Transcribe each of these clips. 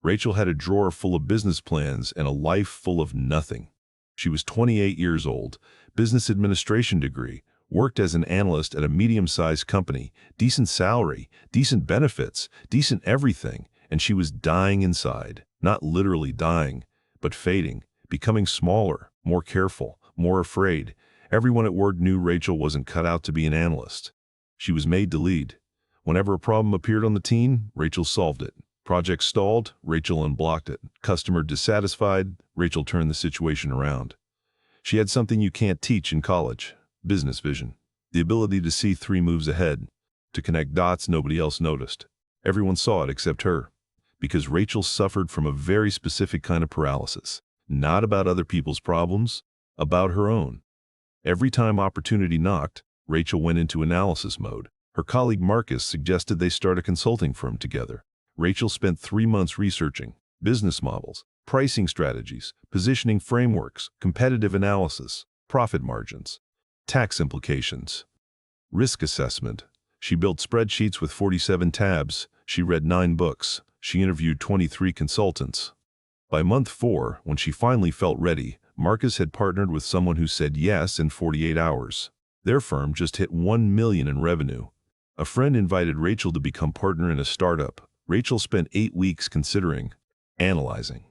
Rachel had a drawer full of business plans and a life full of nothing. She was 28 years old, business administration degree, worked as an analyst at a medium-sized company, decent salary, decent benefits, decent everything, and she was dying inside. Not literally dying, but fading, becoming smaller, more careful, more afraid. Everyone at work knew Rachel wasn't cut out to be an analyst. She was made to lead. Whenever a problem appeared on the team, Rachel solved it. Project stalled, Rachel unblocked it. Customer dissatisfied, Rachel turned the situation around. She had something you can't teach in college: business vision. The ability to see 3 moves ahead, to connect dots nobody else noticed. Everyone saw it except her, because Rachel suffered from a very specific kind of paralysis. Not about other people's problems, about her own. Every time opportunity knocked, Rachel went into analysis mode. Her colleague Marcus suggested they start a consulting firm together. Rachel spent 3 months researching business models, pricing strategies, positioning frameworks, competitive analysis, profit margins, tax implications, risk assessment. She built spreadsheets with 47 tabs. She read 9 books. She interviewed 23 consultants. By month 4, when she finally felt ready, Marcus had partnered with someone who said yes in 48 hours. Their firm just hit $1 million in revenue. A friend invited Rachel to become partner in a startup. Rachel spent 8 weeks considering, analyzing,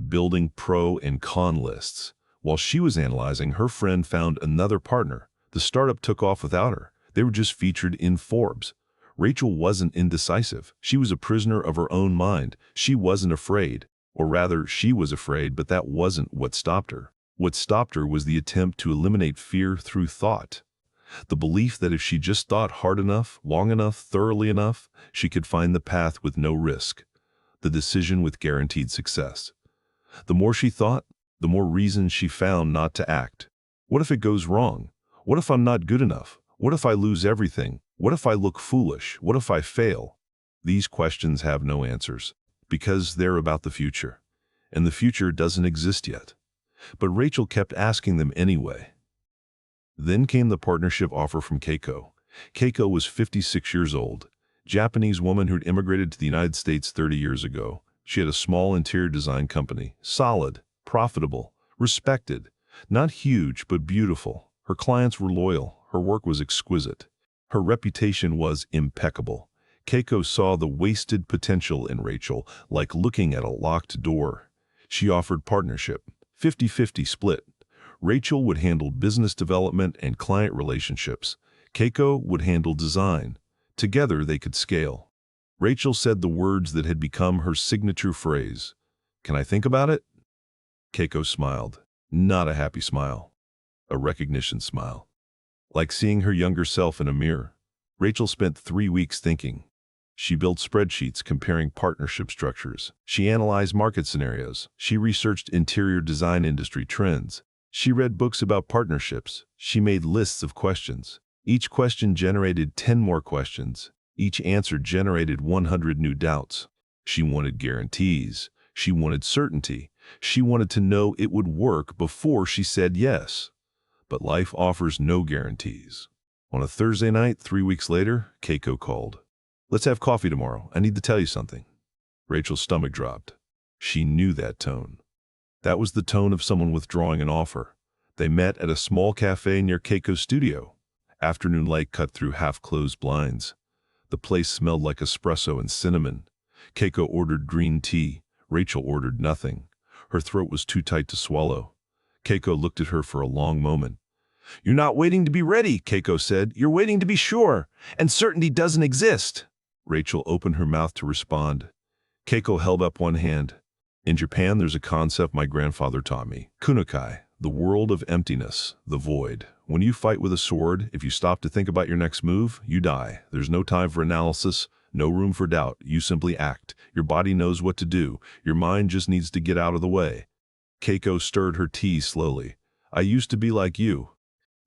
building pro and con lists. While she was analyzing, her friend found another partner. The startup took off without her. They were just featured in Forbes. Rachel wasn't indecisive. She was a prisoner of her own mind. She wasn't afraid. Or rather, she was afraid, but that wasn't what stopped her. What stopped her was the attempt to eliminate fear through thought. The belief that if she just thought hard enough, long enough, thoroughly enough, she could find the path with no risk, the decision with guaranteed success. The more she thought, the more reasons she found not to act. What if it goes wrong? What if I'm not good enough? What if I lose everything? What if I look foolish? What if I fail? These questions have no answers, because they're about the future, and the future doesn't exist yet. But Rachel kept asking them anyway. Then came the partnership offer from Keiko. Keiko was 56 years old, Japanese woman who'd immigrated to the United States 30 years ago. She had a small interior design company, solid, profitable, respected, not huge but beautiful. Her clients were loyal, her work was exquisite. Her reputation was impeccable. Keiko saw the wasted potential in Rachel, like looking at a locked door. She offered partnership, 50-50 split. Rachel would handle business development and client relationships. Keiko would handle design. Together they could scale. Rachel said the words that had become her signature phrase. "Can I think about it?" Keiko smiled. Not a happy smile. A recognition smile. Like seeing her younger self in a mirror. Rachel spent 3 weeks thinking. She built spreadsheets comparing partnership structures. She analyzed market scenarios. She researched interior design industry trends. She read books about partnerships. She made lists of questions. Each question generated 10 more questions. Each answer generated 100 new doubts. She wanted guarantees. She wanted certainty. She wanted to know it would work before she said yes. But life offers no guarantees. On a Thursday night, 3 weeks later, Keiko called. "Let's have coffee tomorrow. I need to tell you something." Rachel's stomach dropped. She knew that tone. That was the tone of someone withdrawing an offer. They met at a small cafe near Keiko's studio. Afternoon light cut through half-closed blinds. The place smelled like espresso and cinnamon. Keiko ordered green tea. Rachel ordered nothing. Her throat was too tight to swallow. Keiko looked at her for a long moment. "You're not waiting to be ready," Keiko said. "You're waiting to be sure, and certainty doesn't exist." Rachel opened her mouth to respond. Keiko held up one hand. "In Japan, there's a concept my grandfather taught me. Kunokai, the world of emptiness, the void. When you fight with a sword, if you stop to think about your next move, you die. There's no time for analysis, no room for doubt. You simply act. Your body knows what to do. Your mind just needs to get out of the way." Keiko stirred her tea slowly. "I used to be like you.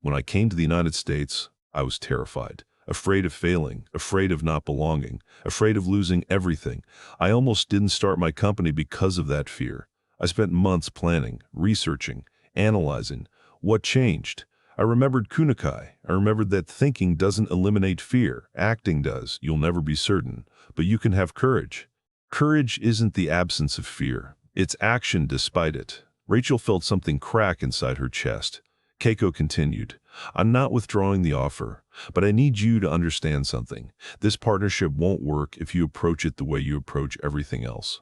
When I came to the United States, I was terrified. Afraid of failing, afraid of not belonging, afraid of losing everything. I almost didn't start my company because of that fear. I spent months planning, researching, analyzing. What changed? I remembered Kunokai. I remembered that thinking doesn't eliminate fear. Acting does. You'll never be certain, but you can have courage." Courage isn't the absence of fear. It's action despite it. Rachel felt something crack inside her chest. Keiko continued, I'm not withdrawing the offer, but I need you to understand something. This partnership won't work if you approach it the way you approach everything else.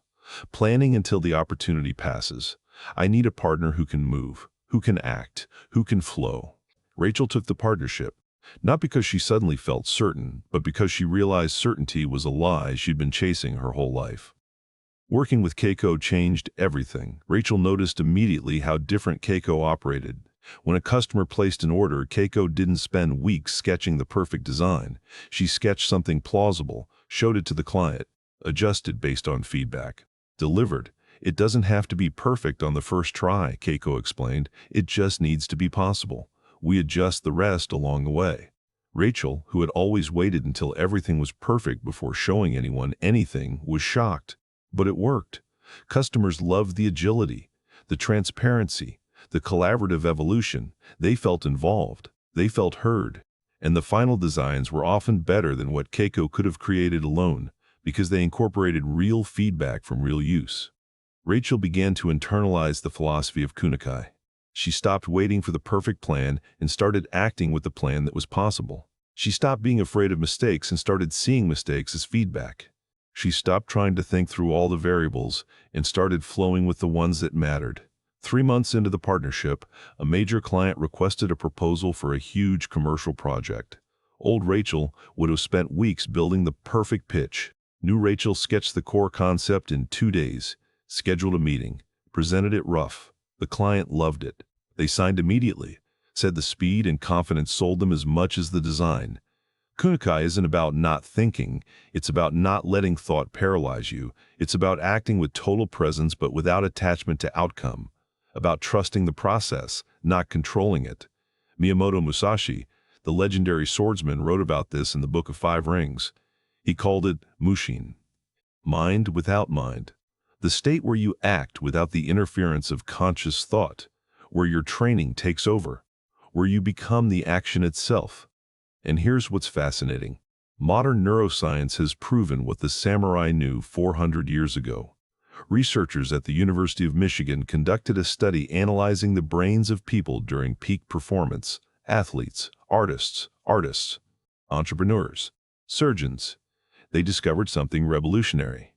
Planning until the opportunity passes. I need a partner who can move, who can act, who can flow. Rachel took the partnership, not because she suddenly felt certain, but because she realized certainty was a lie she'd been chasing her whole life. Working with Keiko changed everything. Rachel noticed immediately how different Keiko operated. When a customer placed an order, Keiko didn't spend weeks sketching the perfect design. She sketched something plausible, showed it to the client, adjusted based on feedback, delivered. It doesn't have to be perfect on the first try, Keiko explained. It just needs to be possible. We adjust the rest along the way. Rachel, who had always waited until everything was perfect before showing anyone anything, was shocked. But it worked. Customers loved the agility, the transparency, the collaborative evolution. They felt involved. They felt heard. And the final designs were often better than what Keiko could have created alone, because they incorporated real feedback from real use. Rachel began to internalize the philosophy of Kunokai. She stopped waiting for the perfect plan and started acting with the plan that was possible. She stopped being afraid of mistakes and started seeing mistakes as feedback. She stopped trying to think through all the variables and started flowing with the ones that mattered. 3 months into the partnership, a major client requested a proposal for a huge commercial project. Old Rachel would have spent weeks building the perfect pitch. New Rachel sketched the core concept in 2 days, scheduled a meeting, presented it rough. The client loved it. They signed immediately, said the speed and confidence sold them as much as the design. Kunokai isn't about not thinking, it's about not letting thought paralyze you. It's about acting with total presence but without attachment to outcome. About trusting the process, not controlling it. Miyamoto Musashi, the legendary swordsman, wrote about this in the Book of Five Rings. He called it Mushin. Mind without mind. The state where you act without the interference of conscious thought, where your training takes over, where you become the action itself. And here's what's fascinating. Modern neuroscience has proven what the samurai knew 400 years ago. Researchers at the University of Michigan conducted a study analyzing the brains of people during peak performance: athletes, artists, entrepreneurs, surgeons. They discovered something revolutionary.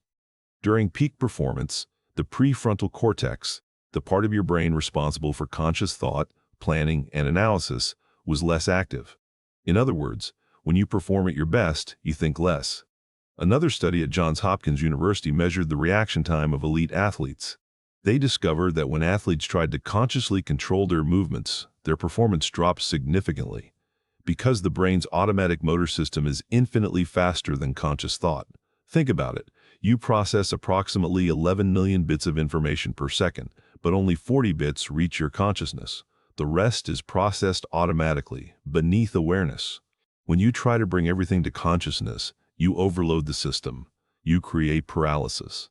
During peak performance, the prefrontal cortex, the part of your brain responsible for conscious thought, planning, and analysis, was less active. In other words, when you perform at your best, you think less. Another study at Johns Hopkins University measured the reaction time of elite athletes. They discovered that when athletes tried to consciously control their movements, their performance dropped significantly, because the brain's automatic motor system is infinitely faster than conscious thought. Think about it. You process approximately 11 million bits of information per second, but only 40 bits reach your consciousness. The rest is processed automatically, beneath awareness. When you try to bring everything to consciousness, you overload the system. You create paralysis.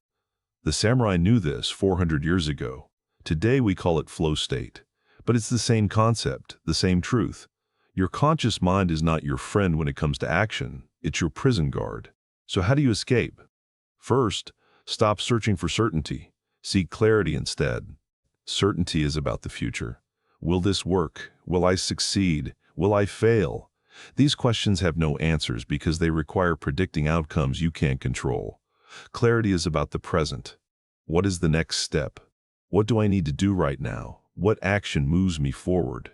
The samurai knew this 400 years ago. Today we call it flow state. But it's the same concept, the same truth. Your conscious mind is not your friend when it comes to action. It's your prison guard. So how do you escape? First, stop searching for certainty. Seek clarity instead. Certainty is about the future. Will this work? Will I succeed? Will I fail? These questions have no answers because they require predicting outcomes you can't control. Clarity is about the present. What is the next step? What do I need to do right now? What action moves me forward?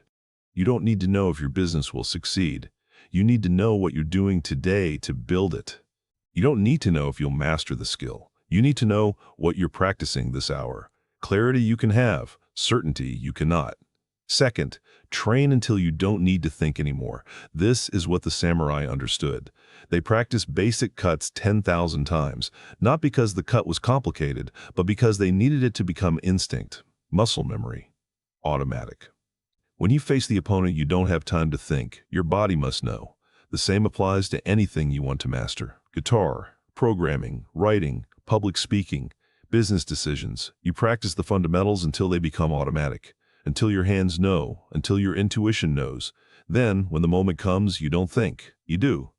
You don't need to know if your business will succeed. You need to know what you're doing today to build it. You don't need to know if you'll master the skill. You need to know what you're practicing this hour. Clarity you can have, certainty you cannot. Second, train until you don't need to think anymore. This is what the samurai understood. They practiced basic cuts 10,000 times, not because the cut was complicated, but because they needed it to become instinct, muscle memory, automatic. When you face the opponent, you don't have time to think. Your body must know. The same applies to anything you want to master. Guitar, programming, writing, public speaking, business decisions. You practice the fundamentals until they become automatic. Until your hands know, until your intuition knows. Then, when the moment comes, you don't think, you do.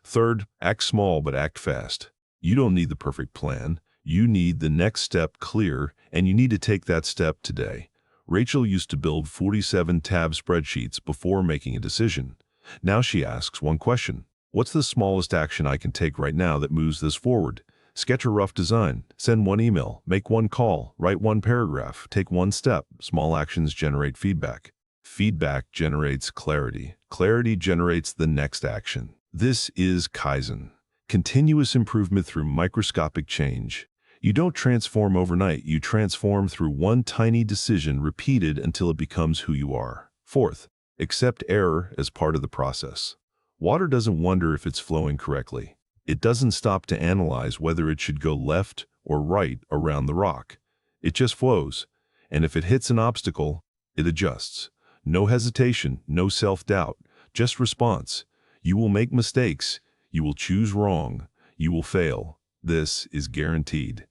Third, act small but act fast. You don't need the perfect plan. You need the next step clear, and you need to take that step today. Rachel used to build 47-tab spreadsheets before making a decision. Now she asks one question. What's the smallest action I can take right now that moves this forward? Sketch a rough design, send one email, make one call, write one paragraph, take one step. Small actions generate feedback. Feedback generates clarity. Clarity generates the next action. This is Kaizen. Continuous improvement through microscopic change. You don't transform overnight, you transform through one tiny decision repeated until it becomes who you are. Fourth, accept error as part of the process. Water doesn't wonder if it's flowing correctly. It doesn't stop to analyze whether it should go left or right around the rock. It just flows, and if it hits an obstacle, it adjusts. No hesitation, no self-doubt, just response. You will make mistakes, you will choose wrong, you will fail. This is guaranteed.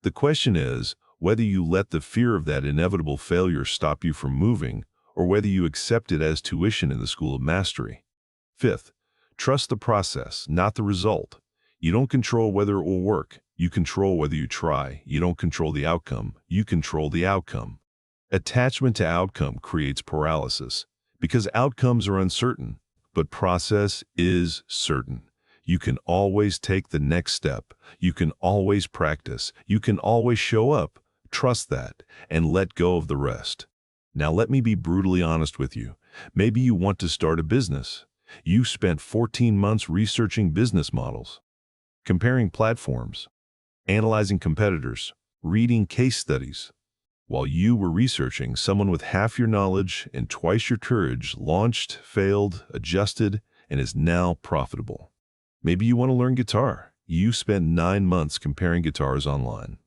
The question is whether you let the fear of that inevitable failure stop you from moving, or whether you accept it as tuition in the school of mastery. Fifth, trust the process, not the result. You don't control whether it will work. You control whether you try. You don't control the outcome. You control the outcome. Attachment to outcome creates paralysis because outcomes are uncertain, but process is certain. You can always take the next step. You can always practice. You can always show up. Trust that and let go of the rest. Now let me be brutally honest with you. Maybe you want to start a business. You spent 14 months researching business models, comparing platforms, analyzing competitors, reading case studies. While you were researching, someone with half your knowledge and twice your courage launched, failed, adjusted, and is now profitable. Maybe you want to learn guitar. You spent 9 months comparing guitars online,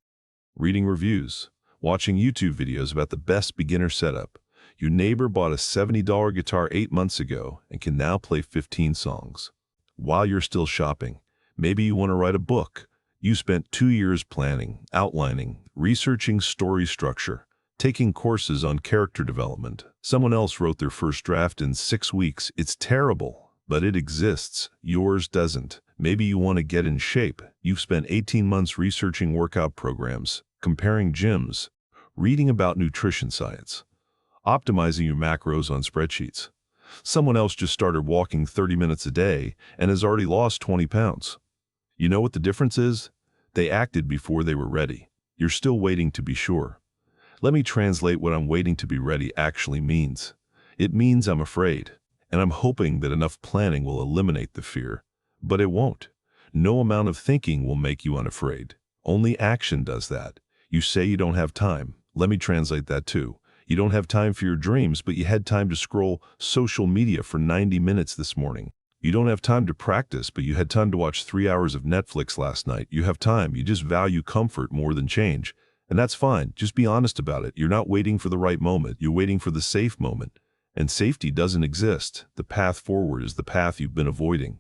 reading reviews, watching YouTube videos about the best beginner setup. Your neighbor bought a $70 guitar 8 months ago and can now play 15 songs. While you're still shopping, maybe you want to write a book. You spent 2 years planning, outlining, researching story structure, taking courses on character development. Someone else wrote their first draft in 6 weeks. It's terrible, but it exists. Yours doesn't. Maybe you want to get in shape. You've spent 18 months researching workout programs, comparing gyms, reading about nutrition science, optimizing your macros on spreadsheets. Someone else just started walking 30 minutes a day and has already lost 20 pounds. You know what the difference is? They acted before they were ready. You're still waiting to be sure. Let me translate what I'm waiting to be ready actually means. It means I'm afraid, and I'm hoping that enough planning will eliminate the fear. But it won't. No amount of thinking will make you unafraid. Only action does that. You say you don't have time. Let me translate that too. You don't have time for your dreams, but you had time to scroll social media for 90 minutes this morning. You don't have time to practice, but you had time to watch 3 hours of Netflix last night. You have time. You just value comfort more than change. And that's fine. Just be honest about it. You're not waiting for the right moment. You're waiting for the safe moment. And safety doesn't exist. The path forward is the path you've been avoiding.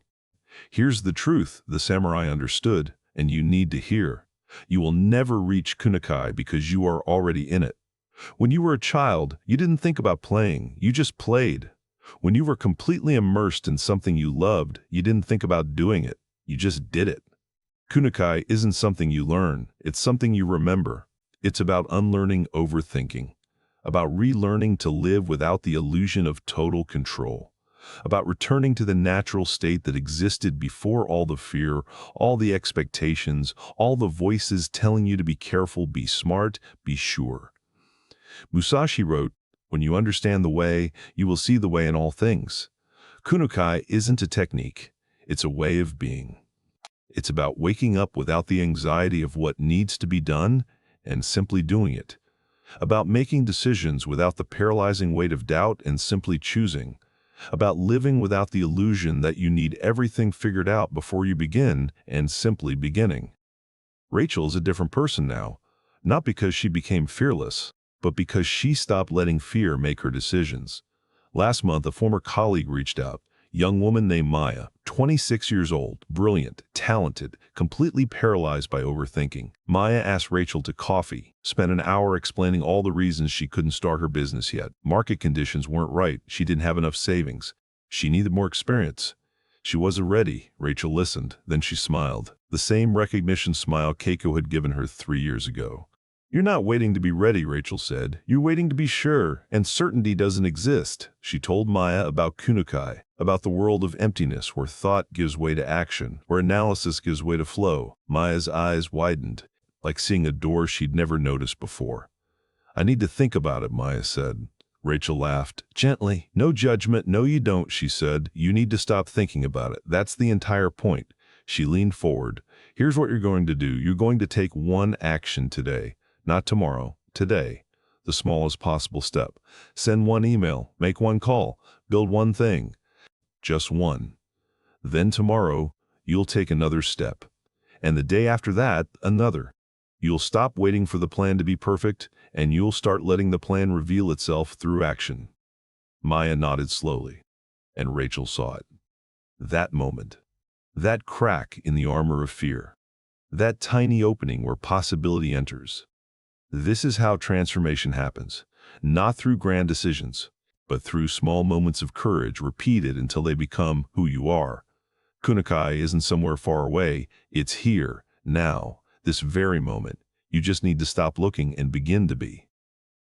Here's the truth the samurai understood, and you need to hear. You will never reach Kunokai because you are already in it. When you were a child, you didn't think about playing. You just played. When you were completely immersed in something you loved, you didn't think about doing it. You just did it. Kunokai isn't something you learn. It's something you remember. It's about unlearning overthinking, about relearning to live without the illusion of total control, about returning to the natural state that existed before all the fear, all the expectations, all the voices telling you to be careful, be smart, be sure. Musashi wrote, "When you understand the way, you will see the way in all things." Kunokai isn't a technique. It's a way of being. It's about waking up without the anxiety of what needs to be done and simply doing it. About making decisions without the paralyzing weight of doubt and simply choosing. About living without the illusion that you need everything figured out before you begin and simply beginning. Rachel's a different person now, not because she became fearless, but because she stopped letting fear make her decisions. Last month, a former colleague reached out, young woman named Maya, 26 years old, brilliant, talented, completely paralyzed by overthinking. Maya asked Rachel to coffee, spent an hour explaining all the reasons she couldn't start her business yet. Market conditions weren't right, she didn't have enough savings. She needed more experience. She wasn't ready. Rachel listened. Then she smiled. The same recognition smile Keiko had given her 3 years ago. "You're not waiting to be ready," Rachel said. "You're waiting to be sure, and certainty doesn't exist." She told Maya about Kunokai, about the world of emptiness where thought gives way to action, where analysis gives way to flow. Maya's eyes widened, like seeing a door she'd never noticed before. "I need to think about it," Maya said. Rachel laughed, gently. "No judgment, no you don't," she said. "You need to stop thinking about it. That's the entire point." She leaned forward. "Here's what you're going to do. You're going to take one action today. Not tomorrow, today. The smallest possible step. Send one email, make one call, build one thing. Just one. Then tomorrow, you'll take another step. And the day after that, another. You'll stop waiting for the plan to be perfect, and you'll start letting the plan reveal itself through action." Maya nodded slowly, and Rachel saw it. That moment. That crack in the armor of fear. That tiny opening where possibility enters. This is how transformation happens. Not through grand decisions, but through small moments of courage repeated until they become who you are. Kunokai isn't somewhere far away. It's here, now. This very moment. You just need to stop looking and begin to be.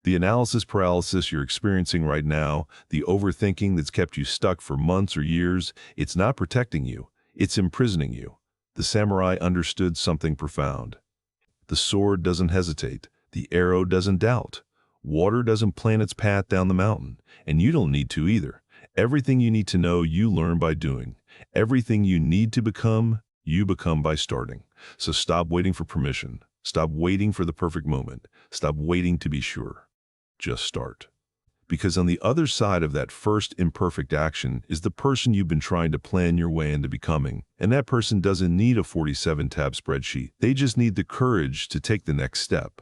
The analysis paralysis you're experiencing right now, the overthinking that's kept you stuck for months or years, it's not protecting you, it's imprisoning you. The samurai understood something profound. The sword doesn't hesitate, the arrow doesn't doubt. Water doesn't plan its path down the mountain, and you don't need to either. Everything you need to know, you learn by doing. Everything you need to become, you become by starting. So stop waiting for permission. Stop waiting for the perfect moment. Stop waiting to be sure. Just start. Because on the other side of that first imperfect action is the person you've been trying to plan your way into becoming. And that person doesn't need a 47-tab spreadsheet. They just need the courage to take the next step.